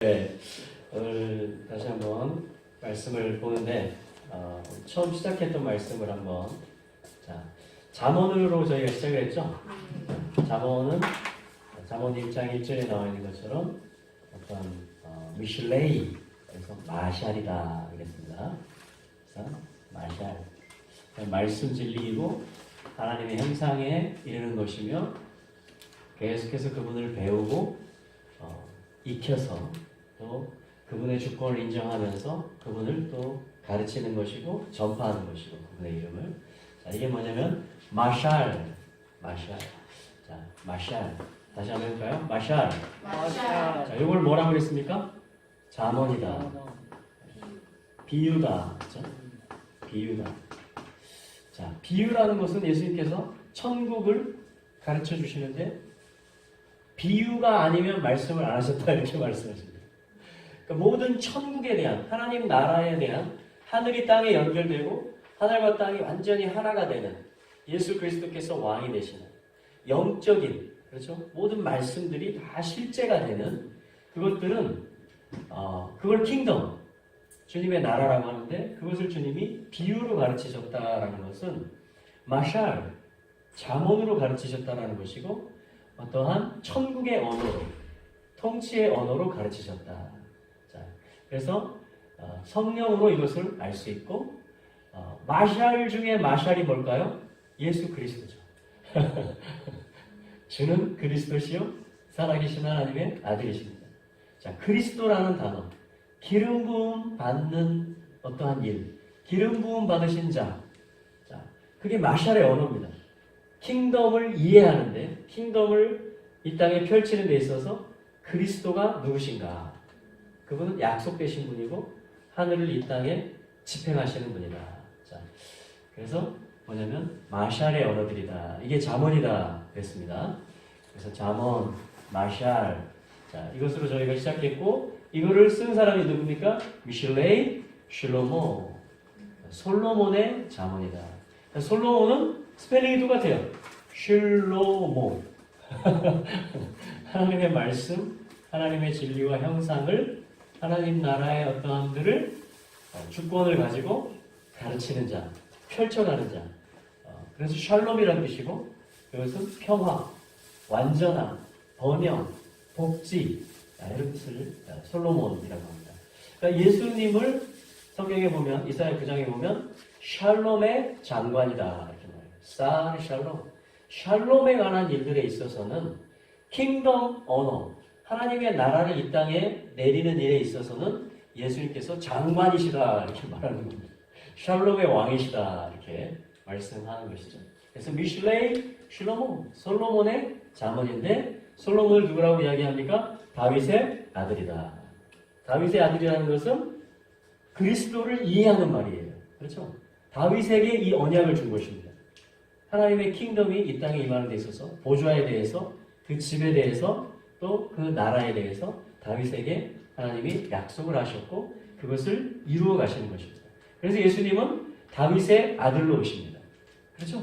네, 오늘 다시 한번 말씀을 보는데 처음 시작했던 말씀을 한번 잠언으로 저희가 시작을 했죠. 잠언은 잠언 1장 1절에 나와 있는 것처럼 어떤 미슐레이에서 마샬이다 그랬습니다. 그래서 마샬, 말씀 진리이고 하나님의 형상에 이르는 것이며 계속해서 그분을 배우고 익혀서 또 그분의 주권을 인정하면서 그분을 또 가르치는 것이고 전파하는 것이고 그분의 이름을. 자, 이게 뭐냐면 마샬. 자, 마샬. 다시 한번 해볼까요? 마샬. 자, 이걸 뭐라고 그랬습니까? 잠언이다. 비유다. 그렇죠? 비유다. 자, 비유라는 것은 예수님께서 천국을 가르쳐 주시는데 비유가 아니면 말씀을 안 하셨다 이렇게 말씀하십니다. 그러니까 모든 천국에 대한 하나님 나라에 대한 하늘이 땅에 연결되고 하늘과 땅이 완전히 하나가 되는 예수 그리스도께서 왕이 되시는 영적인 그렇죠? 모든 말씀들이 다 실제가 되는 그것들은 그걸 킹덤 주님의 나라라고 하는데 그것을 주님이 비유로 가르치셨다라는 것은 마샬 잠언으로 가르치셨다라는 것이고 어떠한 천국의 언어로 통치의 언어로 가르치셨다. 자, 그래서 성령으로 이것을 알 수 있고 마샬 중에 마샬이 뭘까요? 예수 그리스도죠. 주는 그리스도시요 살아계신 하나님의 아들이십니다. 자, 그리스도라는 단어, 기름 부음 받는 어떠한 일, 기름 부음 받으신 자, 자, 그게 마샬의 언어입니다. 킹덤을 이해하는데 킹덤을 이 땅에 펼치는 데 있어서 그리스도가 누구신가? 그분은 약속되신 분이고 하늘을 이 땅에 집행하시는 분이다. 자, 그래서 뭐냐면 마샬의 언어들이다. 이게 잠언이다 그랬습니다. 그래서 잠언, 마샬. 자, 이것으로 저희가 시작했고 이거를 쓴 사람이 누굽니까? 미슐레이, 슐로모. 솔로몬의 잠언이다. 솔로몬은 스펠링이 똑같아요. 슐로모. 하나님의 말씀, 하나님의 진리와 형상을 하나님 나라의 어떠함들을 주권을 가지고 가르치는 자, 펼쳐가는 자. 그래서 샬롬이라는 뜻이고 이것은 평화, 완전함, 번영, 복지 이런 뜻을 솔로몬이라고 합니다. 그러니까 예수님을 성경에 보면 이사야 9장에 보면 샬롬의 장관이다 이렇게 말해요. 사 샬롬. 샬롬에 관한 일들에 있어서는 킹덤 언어, 하나님의 나라를 이 땅에 내리는 일에 있어서는 예수님께서 장관이시다 이렇게 말하는 겁니다. 샬롬의 왕이시다 이렇게 말씀하는 것이죠. 그래서 미슐레이, 슐로몬, 솔로몬의 자문인데 솔로몬을 누구라고 이야기합니까? 다윗의 아들이다. 다윗의 아들이라는 것은 그리스도를 이해하는 말이에요. 그렇죠? 다윗에게 이 언약을 준 것입니다. 하나님의 킹덤이 이 땅에 임하는 데 있어서 보좌에 대해서 그 집에 대해서 또 그 나라에 대해서 다윗에게 하나님이 약속을 하셨고 그것을 이루어 가시는 것입니다. 그래서 예수님은 다윗의 아들로 오십니다. 그렇죠?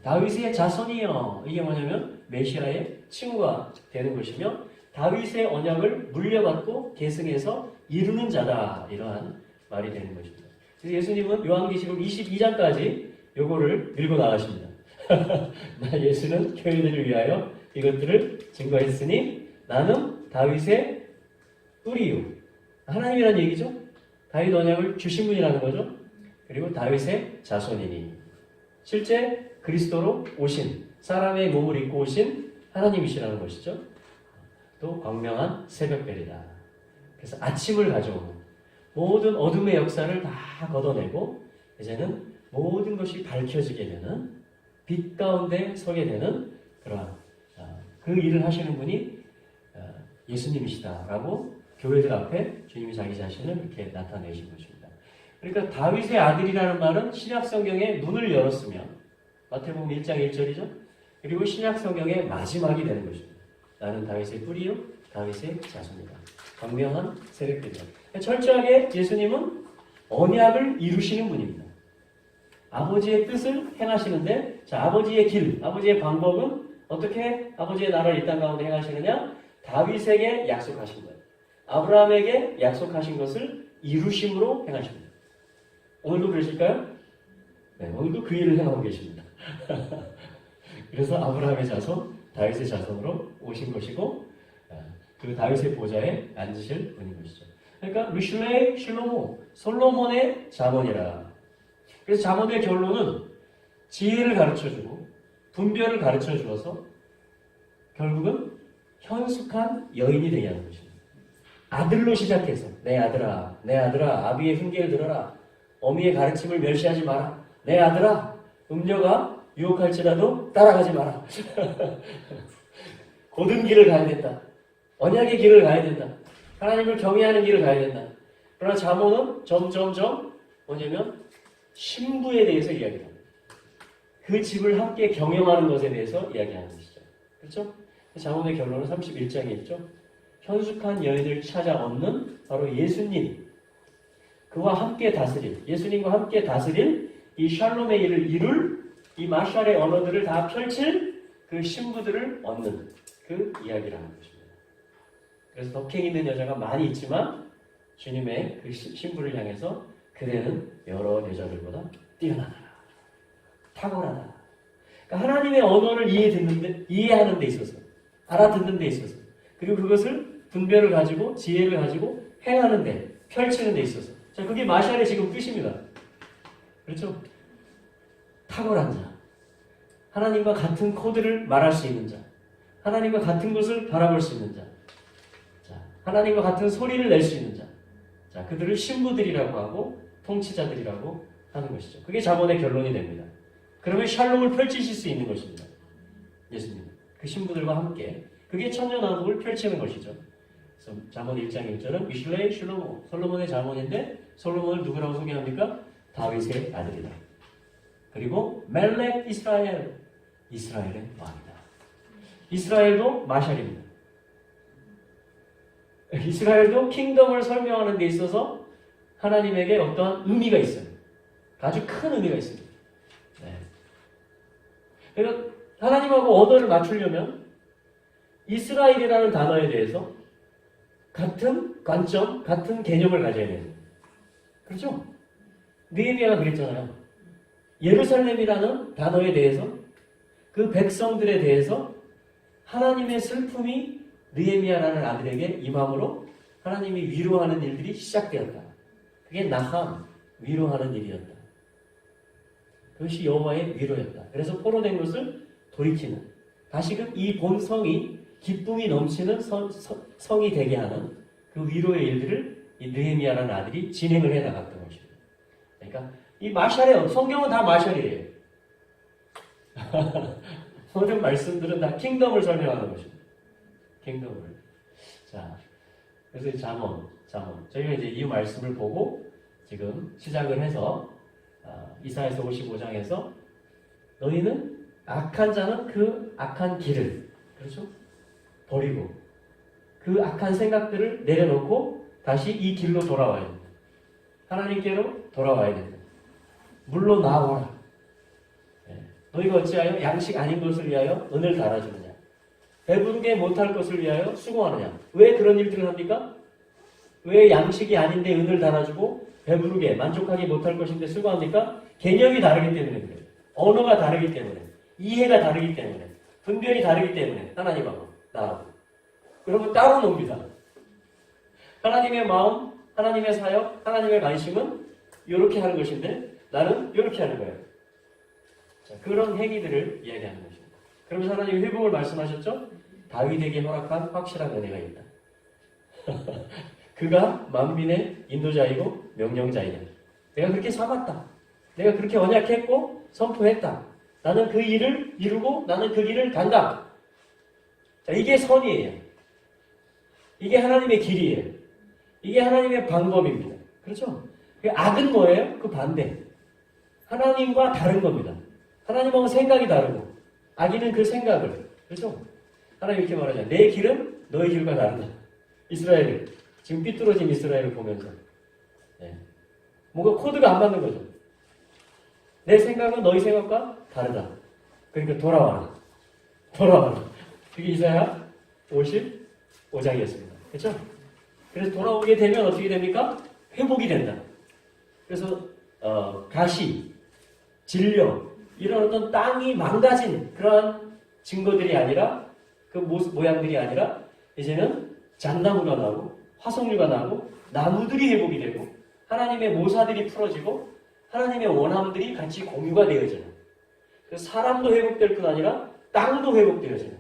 다윗의 자손이요. 이게 뭐냐면 메시아의 칭후가 되는 것이며 다윗의 언약을 물려받고 계승해서 이루는 자다. 이러한 말이 되는 것입니다. 그래서 예수님은 요한계시록 22장까지 요거를 밀고 나가십니다. 나 예수는 교회들을 위하여 이것들을 증거했으니 나는 다윗의 뿌리요. 하나님이라는 얘기죠. 다윗 언약을 주신 분이라는 거죠. 그리고 다윗의 자손이니. 실제 그리스도로 오신 사람의 몸을 입고 오신 하나님이시라는 것이죠. 또 광명한 새벽별이다. 그래서 아침을 가져오는 모든 어둠의 역사를 다 걷어내고 이제는 모든 것이 밝혀지게 되는 빛 가운데 서게 되는 그러한 그 일을 하시는 분이 예수님이시다라고 교회들 앞에 주님이 자기 자신을 이렇게 나타내신 것입니다. 그러니까 다윗의 아들이라는 말은 신약 성경에 눈을 열었으면 마태복음 1장 1절이죠. 그리고 신약 성경의 마지막이 되는 것입니다. 나는 다윗의 뿌리요 다윗의 자손이다. 광명한 새벽별이다. 철저하게 예수님은 언약을 이루시는 분입니다. 아버지의 뜻을 행하시는데 자, 아버지의 길, 아버지의 방법은 어떻게 아버지의 나라를 이 땅 가운데 행하시느냐? 다윗에게 약속하신 거예요. 아브라함에게 약속하신 것을 이루심으로 행하십니다. 오늘도 그러실까요? 네, 오늘도 그 일을 행하고 계십니다. 그래서 아브라함의 자손, 다윗의 자손으로 오신 것이고 그 다윗의 보좌에 앉으실 분인 것이죠. 그러니까 르슐레이 실로모, 솔로몬의 자손이라. 그래서 자손의 결론은 지혜를 가르쳐주고 분별을 가르쳐주어서 결국은 현숙한 여인이 되게 하는 것입니다. 아들로 시작해서 내 아들아, 내 아들아, 아비의 훈계를 들어라. 어미의 가르침을 멸시하지 마라. 내 아들아, 음녀가 유혹할지라도 따라가지 마라. 고든 길을 가야 된다. 언약의 길을 가야 된다. 하나님을 경외하는 길을 가야 된다. 그러나 잠언은 점점점 뭐냐면 신부에 대해서 이야기합니다. 그 집을 함께 경영하는 것에 대해서 이야기하는 것이죠. 그렇죠? 잠언의 결론은 31장에 있죠. 현숙한 여인을 찾아 얻는 바로 예수님, 그와 함께 다스릴, 예수님과 함께 다스릴 이 샬롬의 일을 이룰 이 마샬의 언어들을 다 펼칠 그 신부들을 얻는 그 이야기라는 것입니다. 그래서 덕행 있는 여자가 많이 있지만 주님의 그 신부를 향해서 그대는 여러 여자들보다 뛰어나다, 탁월하다. 그러니까 하나님의 언어를 이해하는 데 있어서, 알아듣는 데 있어서, 그리고 그것을 분별을 가지고 지혜를 가지고 행하는 데, 펼치는 데 있어서. 자, 그게 마샬의 지금 뜻입니다. 그렇죠? 탁월한 자. 하나님과 같은 코드를 말할 수 있는 자. 하나님과 같은 것을 바라볼 수 있는 자. 자, 하나님과 같은 소리를 낼 수 있는 자. 자, 그들을 신부들이라고 하고 통치자들이라고 하는 것이죠. 그게 잠언의 결론이 됩니다. 그러면 샬롬을 펼치실 수 있는 것입니다. 예수님. 그 신부들과 함께. 그게 천년왕국을 펼치는 것이죠. 그래서 잠언 1장 1절은 미슐레이 실로모, 솔로몬의 잠언인데 솔로몬을 누구라고 소개합니까? 다윗의 아들이다. 그리고 멜렉 이스라엘, 이스라엘의 왕이다. 이스라엘도 마샬입니다. 이스라엘도 킹덤을 설명하는 데 있어서 하나님에게 어떠한 의미가 있어요. 아주 큰 의미가 있습니다. 네. 그러니까 하나님하고 언어를 맞추려면 이스라엘이라는 단어에 대해서 같은 관점, 같은 개념을 가져야 돼요. 그렇죠? 느헤미야가 그랬잖아요. 예루살렘이라는 단어에 대해서 그 백성들에 대해서 하나님의 슬픔이 느헤미야라는 아들에게 임함으로 하나님이 위로하는 일들이 시작되었다. 그게 나함, 위로하는 일이었다. 그것이 여호와의 위로였다. 그래서 포로된 것을 돌이키는, 다시금 이 본성이 기쁨이 넘치는 성이 되게 하는 그 위로의 일들을 이 느헤미야라는 아들이 진행을 해 나갔던 것입니다. 그러니까 이 마샬의 성경은 다 마샬이에요. 모든 말씀들은 다 킹덤을 설명하는 것입니다. 킹덤을. 자, 그래서 잠언. 저희가 이제 이 말씀을 보고 지금 시작을 해서 이사야서 55장에서 너희는 악한 자는 그 악한 길을, 그렇죠? 버리고 그 악한 생각들을 내려놓고 다시 이 길로 돌아와야 된다. 하나님께로 돌아와야 된다. 물로 나아오라. 네. 너희가 어찌하여 양식 아닌 것을 위하여 은을 달아주느냐? 배부르게 못할 것을 위하여 수고하느냐? 왜 그런 일들을 합니까? 왜 양식이 아닌데 은을 달아주고 배부르게 만족하기 못할 것인데 수고합니까? 개념이 다르기 때문에 그래요. 언어가 다르기 때문에, 이해가 다르기 때문에, 분별이 다르기 때문에 하나님하고 나하고. 그러면 따로 놉니다. 하나님의 마음, 하나님의 사역, 하나님의 관심은 이렇게 하는 것인데 나는 이렇게 하는 거예요. 자, 그런 행위들을 이야기하는 것입니다. 그러면서 하나님이 회복을 말씀하셨죠? 다윗에게 허락한 확실한 은혜가 있다. 그가 만민의 인도자이고 명령자이다. 내가 그렇게 삼았다. 내가 그렇게 언약했고 선포했다. 나는 그 일을 이루고 나는 그 길을 간다. 자, 이게 선이에요. 이게 하나님의 길이에요. 이게 하나님의 방법입니다. 그렇죠? 악은 뭐예요? 그 반대. 하나님과 다른 겁니다. 하나님하고 생각이 다르고 악인은 그 생각을. 그렇죠? 하나님 이렇게 말하잖아요. 내 길은 너의 길과 다르다. 이스라엘을, 지금 삐뚤어진 이스라엘을 보면서 뭔가 코드가 안 맞는 거죠. 내 생각은 너희 생각과 다르다. 그러니까 돌아와라. 그게 이사야 55장이었습니다. 그렇죠? 그래서 돌아오게 되면 어떻게 됩니까? 회복이 된다. 그래서 가시, 질려 이런 어떤 땅이 망가진 그러한 증거들이 아니라 그 모양들이 아니라 이제는 잣나무가 나고 화석류가 나고 나무들이 회복이 되고 하나님의 모사들이 풀어지고 하나님의 원함들이 같이 공유가 되어지는 그래서 사람도 회복될 뿐 아니라 땅도 회복되어지는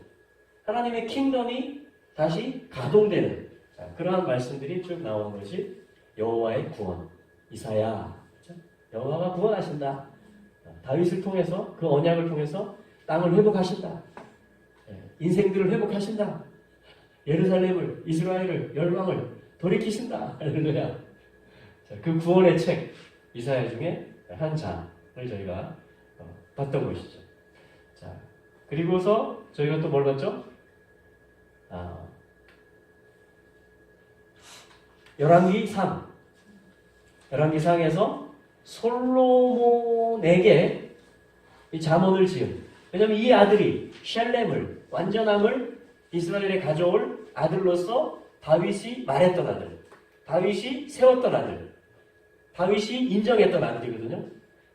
하나님의 킹덤이 다시 가동되는 그러한 말씀들이 쭉 나오는 것이 여호와의 구원 이사야 그렇죠? 여호와가 구원하신다. 다윗을 통해서 그 언약을 통해서 땅을 회복하신다. 인생들을 회복하신다. 예루살렘을 이스라엘을 열방을 돌이키신다. 할렐루야. 그 구원의 책 이사야 중에 한 장을 저희가 봤던 것이죠. 자 그리고서 저희가 또 뭘 봤죠? 열왕기 3. 열왕기 상에서 솔로몬에게 이 잠언을 지은 왜냐하면 이 아들이 샬렘을 완전함을 이스라엘에 가져올 아들로서 다윗이 말했던 아들 다윗이 세웠던 아들 다윗이 인정했던 아들이거든요.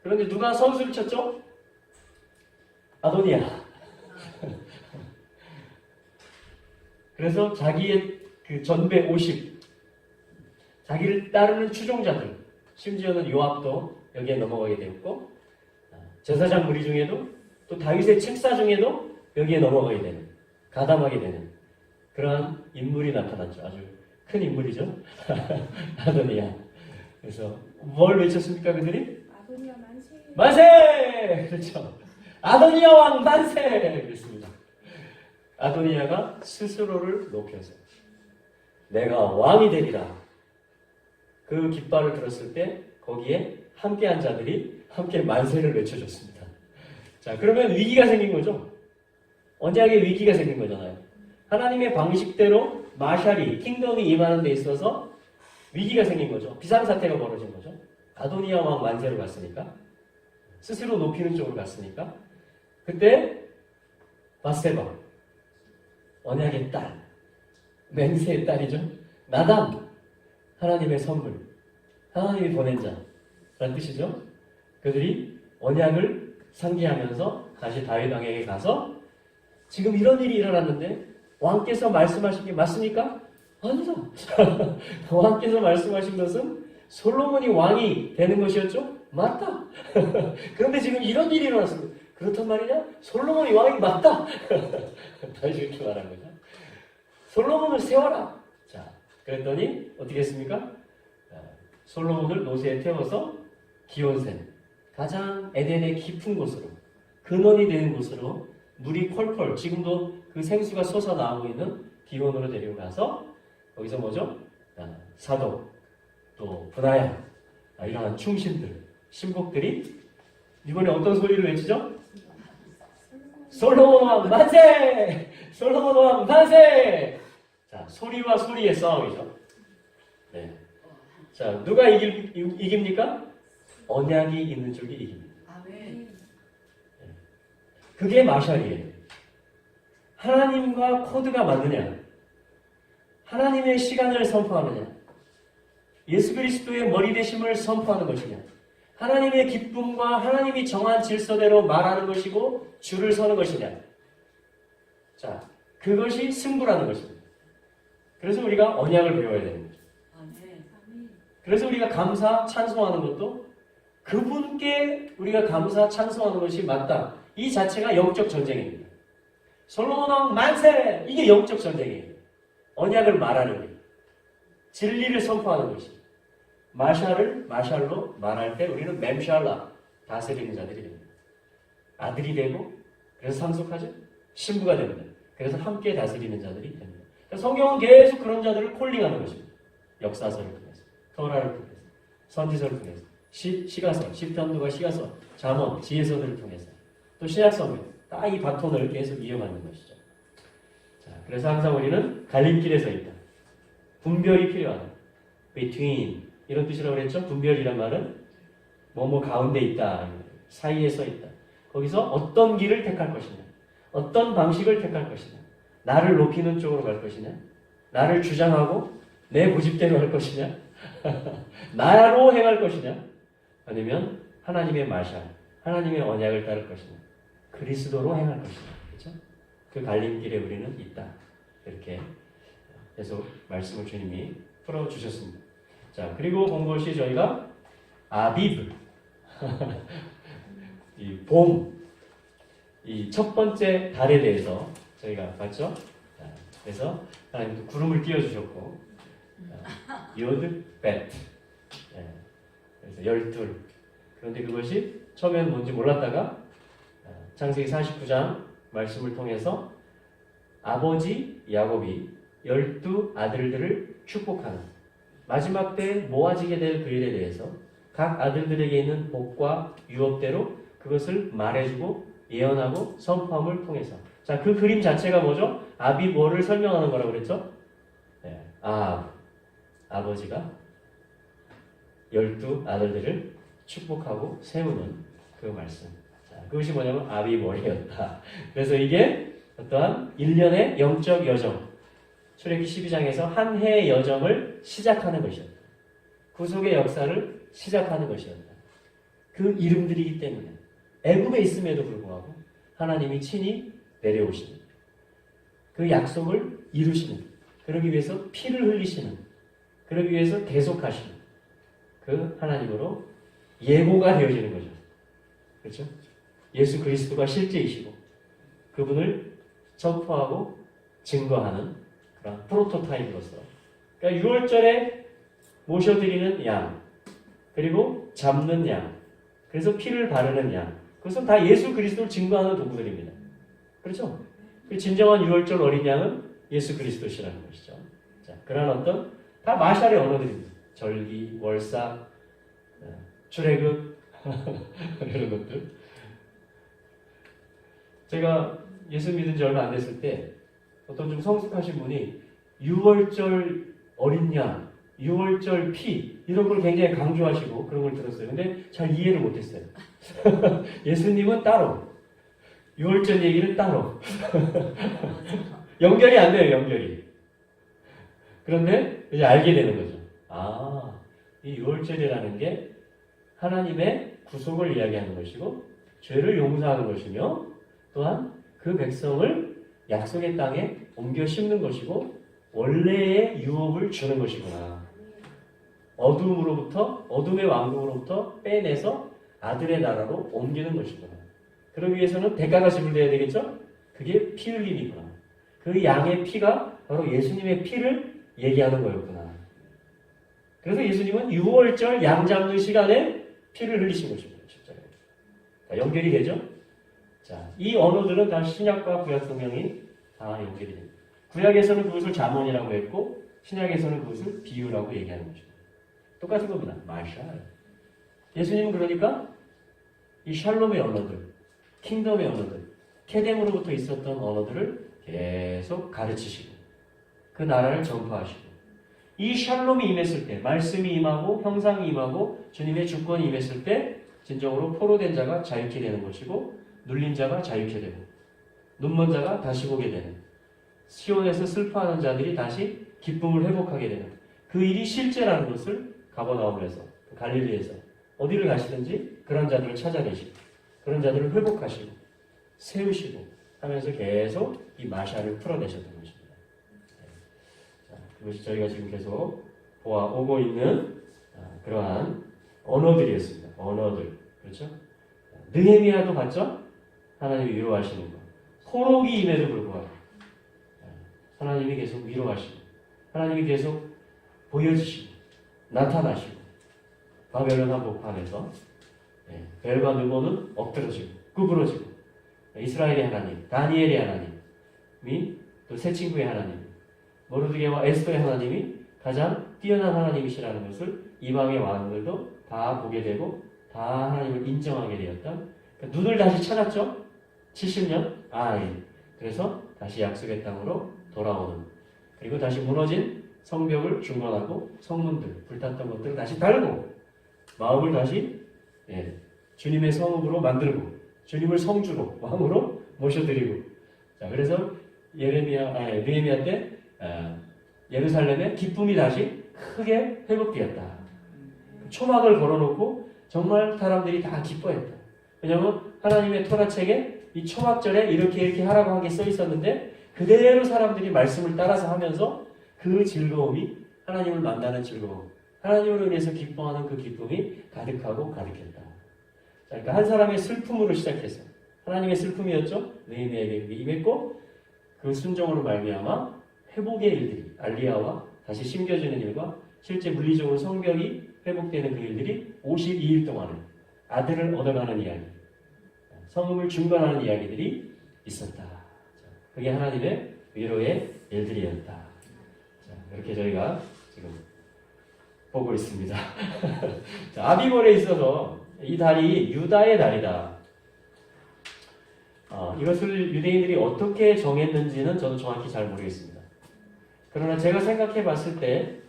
그런데 누가 선수를 쳤죠? 아도니아. 그래서 자기의 그 전배 50 자기를 따르는 추종자들 심지어는 요압도 여기에 넘어가게 되었고 제사장 무리 중에도 또 다윗의 책사 중에도 여기에 넘어가게 되는 가담하게 되는 그러한 인물이 나타났죠. 아주 큰 인물이죠. 아도니아. 그래서 뭘 외쳤습니까 그들이? 아도니아 만세. 만세! 그렇죠. 아도니아 왕 만세! 그랬습니다. 아도니아가 스스로를 높여서 내가 왕이 되리라. 그 깃발을 들었을 때 거기에 함께한 자들이 함께 만세를 외쳐줬습니다. 자, 그러면 위기가 생긴 거죠. 언약의 위기가 생긴 거잖아요. 하나님의 방식대로 마샬이 킹덤이 임하는 데 있어서 위기가 생긴 거죠. 비상사태가 벌어진 거죠. 아도니아 왕 만세로 갔으니까 스스로 높이는 쪽으로 갔으니까 그때 바세바 언약의 딸 맹세의 딸이죠. 나단 하나님의 선물 하나님이 보낸 자라는 뜻이죠. 그들이 언약을 상기하면서 다시 다윗 왕에게 가서 지금 이런 일이 일어났는데 왕께서 말씀하신 게 맞습니까? 아니다. 왕께서 말씀하신 것은 솔로몬이 왕이 되는 것이었죠? 맞다. 그런데 지금 이런 일이 일어났습니다. 그렇단 말이냐? 솔로몬이 왕이 맞다. 다시 이렇게 말한 거죠. 솔로몬을 세워라. 자, 그랬더니 어떻게 했습니까? 솔로몬을 노새에 태워서 기온샘, 가장 에덴의 깊은 곳으로, 근원이 되는 곳으로 물이 펄펄, 지금도 그 생수가 솟아나오고 있는 기온으로 데리고 가서 거기서 뭐죠? 사독, 또 분하야, 이러한 충신들, 신복들이 이번에 어떤 소리를 외치죠? 솔로몬 왕 만세! 솔로몬 왕 만세! 자, 소리와 소리의 싸움이죠. 네. 자, 누가 이깁니까? 언약이 있는 쪽이 이깁니다. 아멘. 네. 그게 마샬이에요. 하나님과 코드가 맞느냐? 하나님의 시간을 선포하느냐? 예수 그리스도의 머리 되심을 선포하는 것이냐? 하나님의 기쁨과 하나님이 정한 질서대로 말하는 것이고 줄을 서는 것이냐? 자, 그것이 승부라는 것입니다. 그래서 우리가 언약을 배워야 되는 거죠. 그래서 우리가 감사, 찬송하는 것도 그분께 우리가 감사, 찬송하는 것이 맞다. 이 자체가 영적 전쟁입니다. 솔로몬 왕 만세! 이게 영적 전쟁이에요. 언약을 말하는 게. 진리를 선포하는 것이. 마샬을 마샬로 말할 때 우리는 mem샬라, 다스리는 자들이 됩니다. 아들이 되고 그래서 상속하죠. 신부가 됩니다. 그래서 함께 다스리는 자들이 됩니다. 성경은 계속 그런 자들을 콜링하는 것입니다. 역사서를 통해서, 토라를 통해서, 선지서를 통해서, 시가서, 시편도가 시가서, 잠언, 지혜서들을 통해서 또 신약성경, 딱 이 바톤을 계속 이어가는 것이죠. 자, 그래서 항상 우리는 갈림길에 서 있다. 분별이 필요하다. between 이런 뜻이라고 그랬죠. 분별이란 말은 뭐뭐 가운데 있다, 사이에 서 있다. 거기서 어떤 길을 택할 것이냐, 어떤 방식을 택할 것이냐, 나를 높이는 쪽으로 갈 것이냐, 나를 주장하고 내 고집대로 할 것이냐? 나로 행할 것이냐? 아니면 하나님의 마샬, 하나님의 언약을 따를 것이냐? 그리스도로 행할 것이냐? 그렇죠? 그 갈림길에 우리는 있다. 이렇게 계속 말씀을 주님이 풀어주셨습니다. 자, 그리고 본 것이 저희가 아비브, 이 봄, 이 첫 번째 달에 대해서 저희가 봤죠? 자, 그래서 하나님도 구름을 띄워주셨고, 요드, 벳, 그래서 12. 그런데 그것이 처음에는 뭔지 몰랐다가 창세기 49장 말씀을 통해서 아버지 야곱이 12 아들들을 축복하는 마지막 때 모아지게 될 그 일에 대해서 각 아들들에게 있는 복과 유업대로 그것을 말해주고 예언하고 선포함을 통해서 자, 그 그림 자체가 뭐죠? 아비 뭐를 설명하는 거라고 그랬죠? 네. 아버지가 12 아들들을 축복하고 세우는 그 말씀. 자, 그것이 뭐냐면 아비 머리였다. 그래서 이게 어떠한 일련의 영적 여정, 출애굽기 12장에서 한 해의 여정을 시작하는 것이었다. 구속의 역사를 시작하는 것이었다. 그 이름들이기 때문에 애굽에 있음에도 불구하고 하나님이 친히 내려오시는 그 약속을 이루시는 그러기 위해서 피를 흘리시는 그러기 위해서 계속하시는 그 하나님으로 예고가 되어지는 거죠. 그렇죠? 예수 그리스도가 실제이시고 그분을 선포하고 증거하는 그런 프로토타입으로서 그러니까 6월절에 모셔드리는 양 그리고 잡는 양 그래서 피를 바르는 양 그것은 다 예수 그리스도를 증거하는 도구들입니다. 그렇죠? 그 진정한 6월절 어린 양은 예수 그리스도시라는 것이죠. 자, 그런 어떤 다 마샬의 언어들입니다. 절기, 월사, 출애굽 이런 것들. 제가 예수 믿은 지 얼마 안 됐을 때 어떤 좀 성숙하신 분이 6월절 어린 양, 6월절 피 이런 걸 굉장히 강조하시고 그런 걸 들었어요. 근데 잘 이해를 못했어요. 예수님은 따로, 6월절 얘기는 따로. 연결이 안 돼요, 연결이. 그런데 이제 알게 되는 거죠. 이 6월절이라는 게 하나님의 구속을 이야기하는 것이고 죄를 용서하는 것이며 또한 그 백성을 약속의 땅에 옮겨 심는 것이고 원래의 유업을 주는 것이구나. 어둠의 왕국으로부터 빼내서 아들의 나라로 옮기는 것이구나. 그러기 위해서는 대가가 지불돼야 되겠죠? 그게 피 흘림이구나. 그 양의 피가 바로 예수님의 피를 얘기하는 거였구나. 그래서 예수님은 6월절 양 잡는 시간에 피를 흘리신 것입니다. 자, 연결이 되죠? 자, 이 언어들은 다 신약과 구약 성경이 다 연결이 됩니다. 구약에서는 그것을 잠언이라고 했고 신약에서는 그것을 비유라고 얘기하는 것입니다. 똑같은 겁니다. 마샬. 예수님은 그러니까 이 샬롬의 언어들, 킹덤의 언어들, 케뎀으로부터 있었던 언어들을 계속 가르치시고 그 나라를 전파하시고 이 샬롬이 임했을 때, 말씀이 임하고 형상이 임하고 주님의 주권이 임했을 때 진정으로 포로된 자가 자유케 되는 것이고 눌린 자가 자유케 되고 눈먼 자가 다시 보게 되는 시온에서 슬퍼하는 자들이 다시 기쁨을 회복하게 되는 그 일이 실제라는 것을 가버나움에서 갈릴리에서 어디를 가시든지 그런 자들을 찾아내시고 그런 자들을 회복하시고 세우시고 하면서 계속 이 마샬을 풀어내셨던 것입니다. 자, 그것이 저희가 지금 계속 보아오고 있는 그러한 언어들이었습니다. 언어들. 그렇죠? 느헤미야도 봤죠? 하나님이 위로하시는 것. 포로기 임에도 불구하고 하나님이 계속 위로하시고 하나님이 계속 보여주시고 나타나시고 바벨론 한복판에서 벨과 느보는 엎드러지고 구부러지고 이스라엘의 하나님, 다니엘의 하나님이 또 새 친구의 하나님, 모르드게와 에스더의 하나님이 가장 뛰어난 하나님이시라는 것을 이방의 왕들도 다 보게 되고 다 하나님을 인정하게 되었던 그러니까 눈을 다시 찾았죠? 70년? 그래서 다시 약속의 땅으로 돌아오는 그리고 다시 무너진 성벽을 중건하고 성문들, 불탔던 것들을 다시 달고 마음을 다시 주님의 성읍으로 만들고 주님을 성주로 왕으로 모셔드리고 자 그래서 느헤미야 때 예루살렘에 기쁨이 다시 크게 회복되었다. 초막을 걸어놓고 정말 사람들이 다 기뻐했다. 왜냐하면 하나님의 토라책에 이 초막절에 이렇게 하라고 한 게 써 있었는데 그대로 사람들이 말씀을 따라서 하면서 그 즐거움이 하나님을 만나는 즐거움, 하나님으로 인해서 기뻐하는 그 기쁨이 가득하고 가득했다. 자, 그러니까 한 사람의 슬픔으로 시작해서 하나님의 슬픔이었죠. 느헤미야에게 임했고 그 순종으로 말미암아 회복의 일들이 알리야와 다시 심겨주는 일과 실제 물리적으로 성벽이 회복되는 그 일들이 52일 동안에 아들을 얻어가는 이야기, 성읍을 중건하는 이야기들이 있었다. 그게 하나님의 위로의 일들이었다. 자, 이렇게 저희가 지금 보고 있습니다. 자, 아비볼에 있어서 이 달이 유다의 달이다. 이것을 유대인들이 어떻게 정했는지는 저도 정확히 잘 모르겠습니다. 그러나 제가 생각해 봤을 때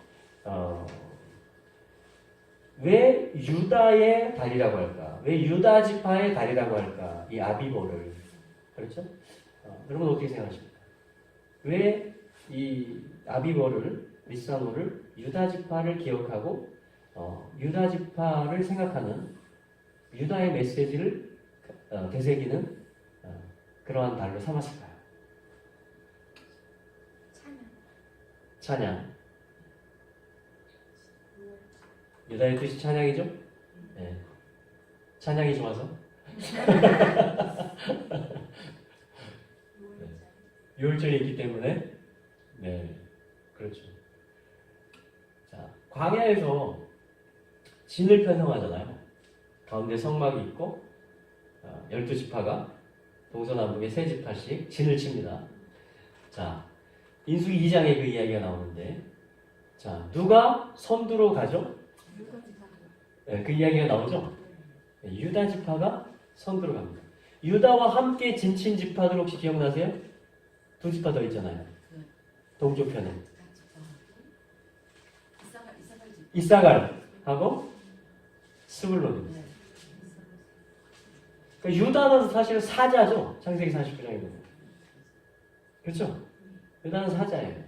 왜 유다의 달이라고 할까? 왜 유다 지파의 달이라고 할까? 이 아비볼을. 그렇죠? 여러분 어떻게 생각하십니까? 왜 이 아비볼을, 니산호를 유다 지파를 기억하고 유다 지파를 생각하는 유다의 메시지를 되새기는 그러한 달로 삼았을까요? 찬양. 유다의 뜻이 찬양이죠? 네. 찬양이 좋아서? 네. 유월절이 있기 때문에 네, 그렇죠. 자, 광야에서 진을 편성하잖아요. 가운데 성막이 있고 12지파가 동서남북의 3지파씩 진을 칩니다. 자, 인수기 2장에 그 이야기가 나오는데 자, 누가 선두로 가죠? 네, 그 이야기가 나오죠? 네, 유다 지파가 선두로 갑니다. 유다와 함께 진친 지파들 혹시 기억나세요? 2지파 더 있잖아요. 동쪽편에 이사갈하고 스불론입니다. 그러니까 유다는 사실 사자죠. 창세기 49장에 보면. 그렇죠? 유다는 사자예요.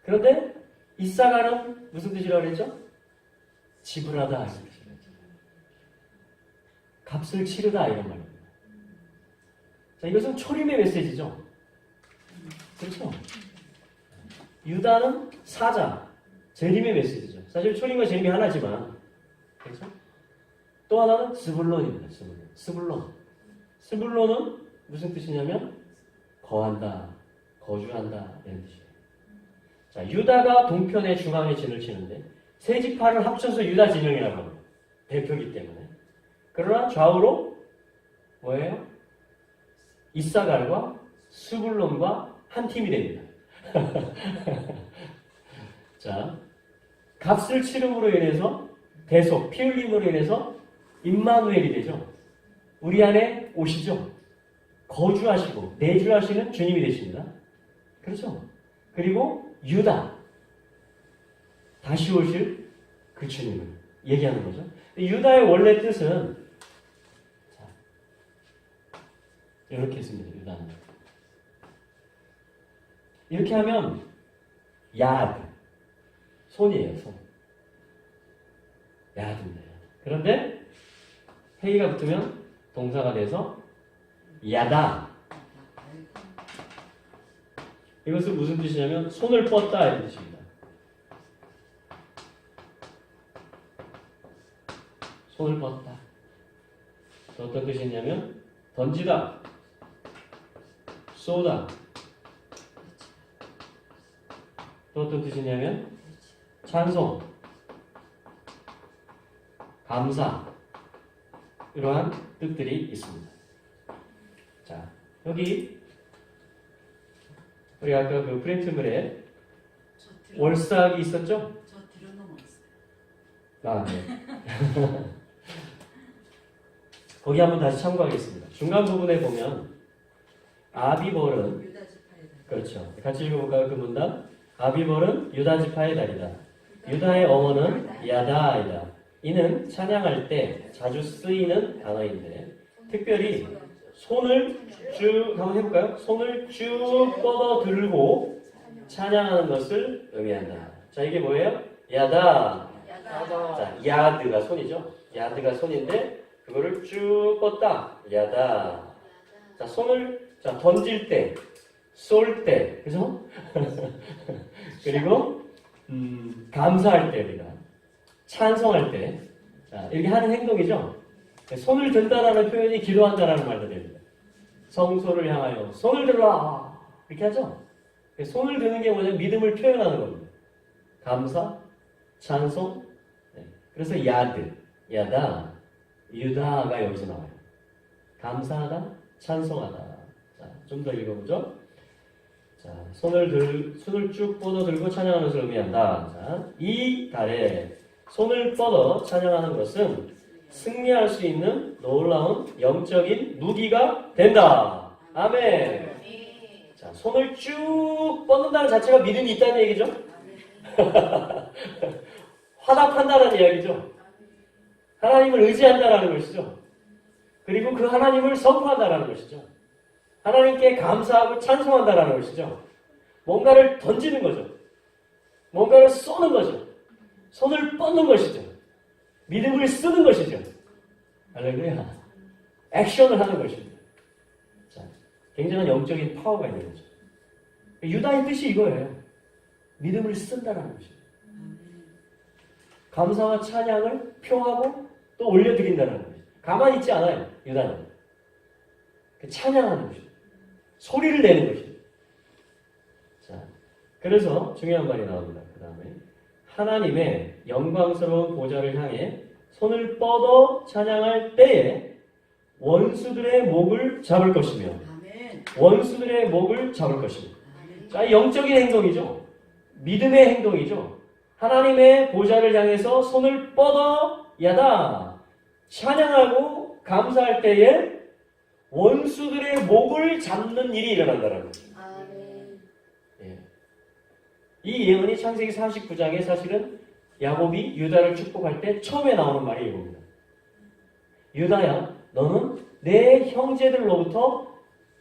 그런데 이사갈은 무슨 뜻이라고 그랬죠? 지불하다. 값을 치르다 이런 말입니다. 자, 이것은 초림의 메시지죠. 그렇죠? 유다는 사자, 재림의 메시지죠. 사실 초림과 재림이 하나지만, 그렇죠? 또 하나는 스불론입니다. 스불론은 무슨 뜻이냐면 거한다, 거주한다 이런 뜻이에요. 자, 유다가 동편의 중앙에 진을 치는데 세 지파를 합쳐서 유다 진영이라고 합니다. 대표이기 때문에. 그러나 좌우로 뭐예요? 이사갈과 스불론과 한 팀이 됩니다. 자, 값을 치름으로 인해서 대속, 피 흘림으로 인해서 임마누엘이 되죠. 우리 안에 오시죠. 거주하시고 내주하시는 주님이 되십니다. 그렇죠? 그리고 유다, 다시 오실 그 주님을 얘기하는 거죠. 유다의 원래 뜻은 자, 이렇게 했습니다. 유다는 이렇게 하면 야드, 손이에요. 손. 야드입니다. 그런데 헤이가 붙으면 동사가 돼서 야다. 이것은 무슨 뜻이냐면 손을 뻗다 이런 뜻입니다. 손을 뻗다. 어떤 뜻이냐면 던지다, 쏘다. 또 어떤 뜻이냐면 찬송, 감사 이러한 뜻들이 있습니다. 자, 여기 우리 아까 그 프린트물에 월삭이 있었죠? 저 들여놓았어요. 아, 네. 거기 한번 다시 참고하겠습니다. 중간 부분에 보면 아비볼은 유다지파의 달. 그렇죠. 같이 읽어볼까요? 그 문단. 아비볼은 유다지파의 달이다. 유다의 어머는 야다이다. 이는 찬양할 때 자주 쓰이는 단어인데 특별히 손을 쭉 한번 해볼까요? 손을 쭉 뻗어 들고 찬양하는 것을 의미한다. 자, 이게 뭐예요? 야다. 야다. 자, 야드가 손이죠. 야드가 손인데 그거를 쭉 뻗다. 야다. 자, 손을 던질 때, 쏠 때, 그죠? 그리고 감사할 때 우리가 찬송할 때, 자, 이렇게 하는 행동이죠. 손을 든다라는 표현이 기도한다라는 말도 됩니다. 성소를 향하여 손을 들라 이렇게 하죠. 손을 드는 게 뭐냐면 믿음을 표현하는 겁니다. 감사, 찬송. 네. 그래서 야드, 야다, 유다가 여기서 나와요. 감사하다, 찬송하다. 자, 좀 더 읽어보죠. 자, 손을 쭉 뻗어 들고 찬양하는 것을 의미한다. 자, 이 달에 손을 뻗어 찬양하는 것은 승리할 수 있는 놀라운 영적인 무기가 된다. 아멘. 자, 손을 쭉 뻗는다는 자체가 믿음이 있다는 얘기죠. 화답한다는 이야기죠. 하나님을 의지한다라는 것이죠. 그리고 그 하나님을 선포한다라는 것이죠. 하나님께 감사하고 찬송한다라는 것이죠. 뭔가를 던지는 거죠. 뭔가를 쏘는 거죠. 손을 뻗는 것이죠. 믿음을 쓰는 것이죠. 할렐루야. 액션을 하는 것입니다. 자, 굉장한 영적인 파워가 있는 거죠. 유다의 뜻이 이거예요. 믿음을 쓴다라는 것입니다. 감사와 찬양을 표하고 또 올려드린다는 거예요. 가만히 있지 않아요. 유다는. 찬양하는 것입니다. 소리를 내는 것입니다. 자, 그래서 중요한 말이 나옵니다. 그 다음에 하나님의 영광스러운 보좌를 향해 손을 뻗어 찬양할 때에 원수들의 목을 잡을 것이며 원수들의 목을 잡을 것입니다. 자, 영적인 행동이죠. 믿음의 행동이죠. 하나님의 보좌를 향해서 손을 뻗어 야다 찬양하고 감사할 때에 원수들의 목을 잡는 일이 일어난다는 거죠. 예. 이 예언이 창세기 49장에 사실은 야곱이 유다를 축복할 때 처음에 나오는 말이 이겁니다. 유다야, 너는 내 형제들로부터